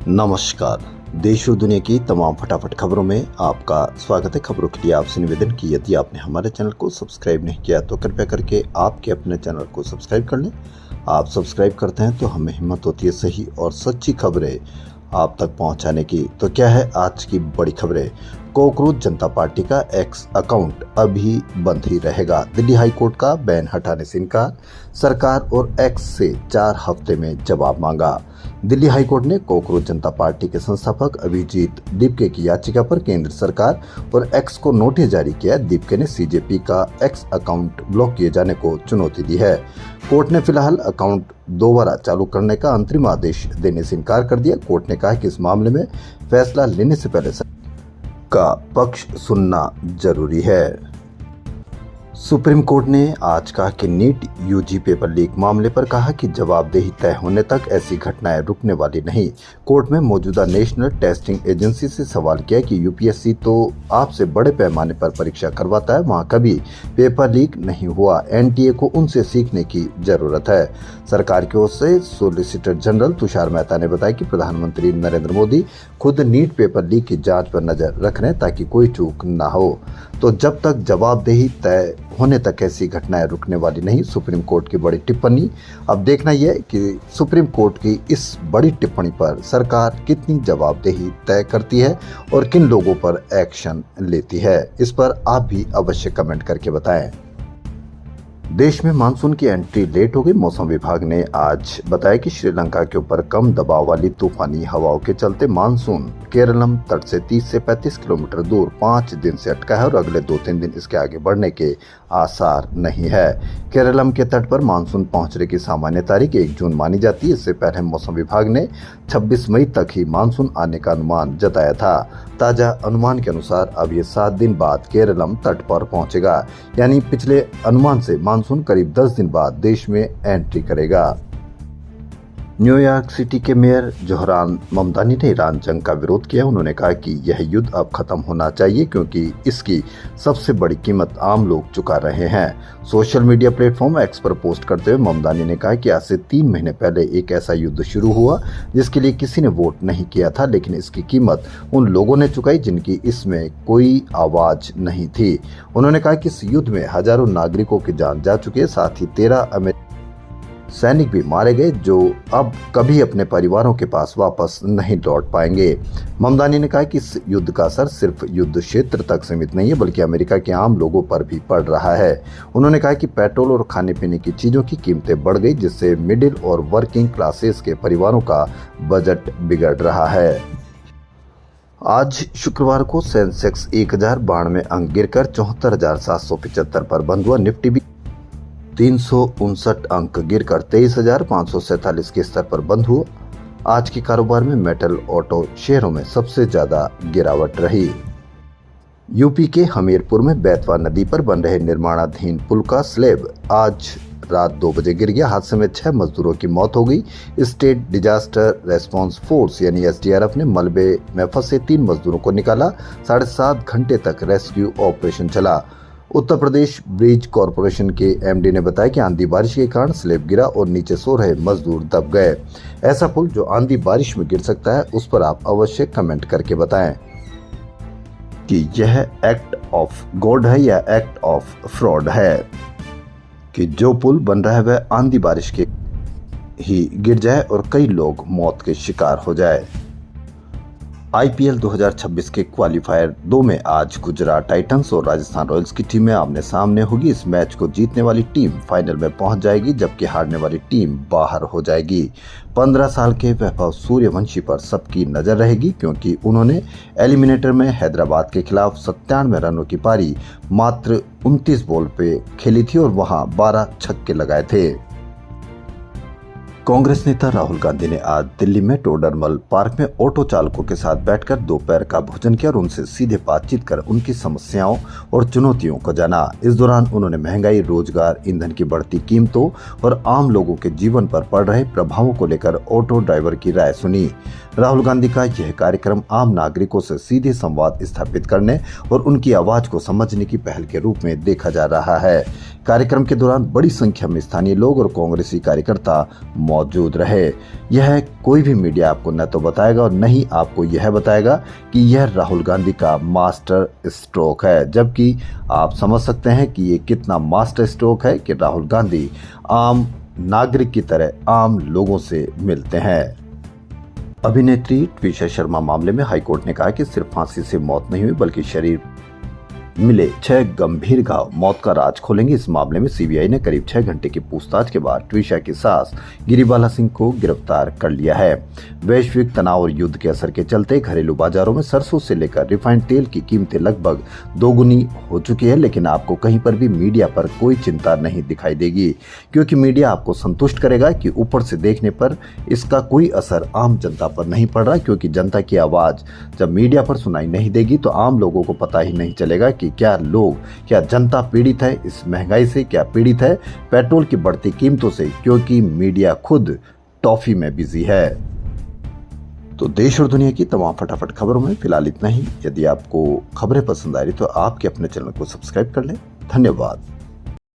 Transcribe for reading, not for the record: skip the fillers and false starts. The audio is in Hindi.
नमस्कार। देश और दुनिया की तमाम फटाफट खबरों में आपका स्वागत है। खबरों के लिए आपसे निवेदन कि यदि आपने हमारे चैनल को सब्सक्राइब नहीं किया तो कृपया करके आपके अपने चैनल को सब्सक्राइब कर लें। आप सब्सक्राइब करते हैं तो हमें हिम्मत होती है सही और सच्ची खबरें आप तक पहुंचाने की। तो क्या है आज की बड़ी खबरें? कोकरोच जनता पार्टी का एक्स अकाउंट अभी बंद ही रहेगा। दिल्ली हाई कोर्ट का बैन हटाने से इनकार, सरकार और एक्स से 4 हफ्ते में जवाब मांगा। दिल्ली हाई कोर्ट ने कोकरोच जनता पार्टी के संस्थापक अभिजीत दीपके की याचिका पर केंद्र सरकार और एक्स को नोटिस जारी किया। दीपके ने सीजेपी का एक्स अकाउंट ब्लॉक किए जाने को चुनौती दी है। कोर्ट ने फिलहाल अकाउंट दोबारा चालू करने का अंतरिम आदेश देने से इनकार कर दिया। कोर्ट ने कहा कि इस मामले में फैसला लेने से पहले का पक्ष सुनना जरूरी है। सुप्रीम कोर्ट ने आज कहा कि नीट यूजी पेपर लीक मामले पर कहा कि जवाबदेही तय होने तक ऐसी घटनाएं रुकने वाली नहीं। कोर्ट में मौजूदा नेशनल टेस्टिंग एजेंसी से सवाल किया कि यूपीएससी तो आपसे बड़े पैमाने पर परीक्षा करवाता है, वहां कभी पेपर लीक नहीं हुआ। एनटीए को उनसे सीखने की जरूरत है। सरकार की ओर से सॉलिसिटर जनरल तुषार मेहता ने बताया कि प्रधानमंत्री नरेंद्र मोदी खुद नीट पेपर लीक की जांच पर नजर रख रहे हैं ताकि कोई चूक न हो। तो जब तक जवाबदेही तय होने तक ऐसी घटनाएं रुकने वाली नहीं। सुप्रीम कोर्ट की बड़ी टिप्पणी। अब देखना यह कि सुप्रीम कोर्ट की इस बड़ी टिप्पणी पर सरकार कितनी जवाबदेही तय करती है और किन लोगों पर एक्शन लेती है। इस पर आप भी अवश्य कमेंट करके बताएं। देश में मानसून की एंट्री लेट हो गई। मौसम विभाग ने आज बताया कि श्रीलंका के ऊपर कम दबाव वाली तूफानी हवाओं के चलते मानसून केरलम तट से 30 से 35 किलोमीटर दूर 5 दिन से अटका है और अगले 2-3 दिन इसके आगे बढ़ने के आसार नहीं है। केरलम के तट पर मानसून पहुंचने की सामान्य तारीख 1 जून मानी जाती है। इससे पहले मौसम विभाग ने 26 मई तक ही मानसून आने का अनुमान जताया था। ताजा अनुमान के अनुसार अब ये 7 दिन बाद केरलम तट पर पहुंचेगा, यानी पिछले अनुमान से मानसून करीब 10 दिन बाद देश में एंट्री करेगा। न्यूयॉर्क सिटी के मेयर जोहरान ममदानी ने ईरान जंग का विरोध किया। उन्होंने कहा कि यह युद्ध अब खत्म होना चाहिए क्योंकि इसकी सबसे बड़ी कीमत आम लोग चुका रहे हैं। सोशल मीडिया प्लेटफॉर्म एक्स पर पोस्ट करते हुए ममदानी ने कहा कि आज से 3 महीने पहले एक ऐसा युद्ध शुरू हुआ जिसके लिए किसी ने वोट नहीं किया था, लेकिन इसकी कीमत उन लोगों ने चुकाई जिनकी इसमें कोई आवाज नहीं थी। उन्होंने कहा कि इस युद्ध में हजारों नागरिकों की जान जा चुकी है, साथ ही 13 सैनिक भी मारे गए जो अब कभी अपने परिवारों के पास वापस नहीं लौट पाएंगे। ममदानी ने कहा कि इस युद्ध का असर सिर्फ युद्ध क्षेत्र तक सीमित नहीं है बल्कि अमेरिका के आम लोगों पर भी पड़ रहा है। उन्होंने कहा कि पेट्रोल और खाने पीने की चीजों की कीमतें बढ़ गई जिससे मिडिल और वर्किंग क्लासेस के परिवारों का बजट बिगड़ रहा है। आज शुक्रवार को सेंसेक्स 1092 अंक गिरकर 74,775 पर बंद हुआ। निफ्टी भी 359 अंक गिरकर 23,547 के स्तर पर बंद हुआ। आज के कारोबार में मेटल ऑटो शेयरों में सबसे ज्यादा गिरावट रही। यूपी के हमीरपुर में बैतवा नदी पर बन रहे निर्माणाधीन पुल का स्लैब आज रात 2 बजे गिर गया। हादसे में 6 मजदूरों की मौत हो गई। स्टेट डिजास्टर रेस्पॉन्स फोर्स यानी एसडीआरएफ ने मलबे में फंसे 3 मजदूरों को निकाला। 7.5 घंटे तक रेस्क्यू ऑपरेशन चला। उत्तर प्रदेश ब्रिज कॉरपोरेशन के एमडी ने बताया कि आंधी बारिश के कारण स्लैब गिरा और नीचे सो रहे मजदूर दब गए। ऐसा पुल जो आंधी बारिश में गिर सकता है उस पर आप अवश्य कमेंट करके बताएं कि यह एक्ट ऑफ गॉड है या एक्ट ऑफ फ्रॉड है कि जो पुल बन रहा है वह आंधी बारिश के ही गिर जाए और कई लोग मौत के शिकार हो जाए। आईपीएल 2026 के क्वालिफायर 2 में आज गुजरात टाइटंस और राजस्थान रॉयल्स की टीमें आमने सामने होगी। इस मैच को जीतने वाली टीम फाइनल में पहुंच जाएगी जबकि हारने वाली टीम बाहर हो जाएगी। 15 साल के वैभव सूर्यवंशी पर सबकी नजर रहेगी क्योंकि उन्होंने एलिमिनेटर में हैदराबाद के खिलाफ 97 रनों की पारी मात्र 29 बॉल पे खेली थी और वहां 12 छक्के लगाए थे। कांग्रेस नेता राहुल गांधी ने आज दिल्ली में टोडरमल पार्क में ऑटो चालकों के साथ बैठकर दोपहर का भोजन किया और उनसे सीधे बातचीत कर उनकी समस्याओं और चुनौतियों को जाना। इस दौरान उन्होंने महंगाई, रोजगार, ईंधन की बढ़ती कीमतों और आम लोगों के जीवन पर पड़ रहे प्रभावों को लेकर ऑटो ड्राइवर की राय सुनी। राहुल गांधी का यह कार्यक्रम आम नागरिकों से सीधे संवाद स्थापित करने और उनकी आवाज को समझने की पहल के रूप में देखा जा रहा है। कार्यक्रम के दौरान बड़ी संख्या में स्थानीय लोग और कांग्रेसी कार्यकर्ता मौजूद रहे। यह कोई भी मीडिया आपको न तो बताएगा और न ही आपको यह बताएगा कि यह राहुल गांधी का मास्टर स्ट्रोक है, जबकि आप समझ सकते हैं कि ये कितना मास्टर स्ट्रोक है कि राहुल गांधी आम नागरिक की तरह आम लोगों से मिलते हैं। अभिनेत्री ट्विशा शर्मा मामले में हाईकोर्ट ने कहा कि सिर्फ फांसी से मौत नहीं हुई बल्कि शरीर मिले 6 गंभीर घाव मौत का राज खोलेंगे। इस मामले में सीबीआई ने करीब 6 घंटे की पूछताछ के बाद ट्विशा की सास गिरिबाला सिंह को गिरफ्तार कर लिया है। वैश्विक तनाव और युद्ध के असर के चलते घरेलू बाजारों में सरसों से लेकर रिफाइंड तेल की कीमतें लगभग दोगुनी हो चुकी है, लेकिन आपको कहीं पर भी मीडिया पर कोई चिंता नहीं दिखाई देगी, क्योंकि मीडिया आपको संतुष्ट करेगा कि ऊपर से देखने पर इसका कोई असर आम जनता पर नहीं पड़ रहा, क्योंकि जनता की आवाज जब मीडिया पर सुनाई नहीं देगी तो आम लोगों को पता ही नहीं चलेगा कि क्या जनता पीड़ित है इस महंगाई से, क्या पीड़ित है पेट्रोल की बढ़ती कीमतों से, क्योंकि मीडिया खुद टॉफी में बिजी है। तो देश और दुनिया की तमाम फटाफट खबरों में फिलहाल इतना ही। यदि आपको खबरें पसंद आ रही तो आपके अपने चैनल को सब्सक्राइब कर लें। धन्यवाद।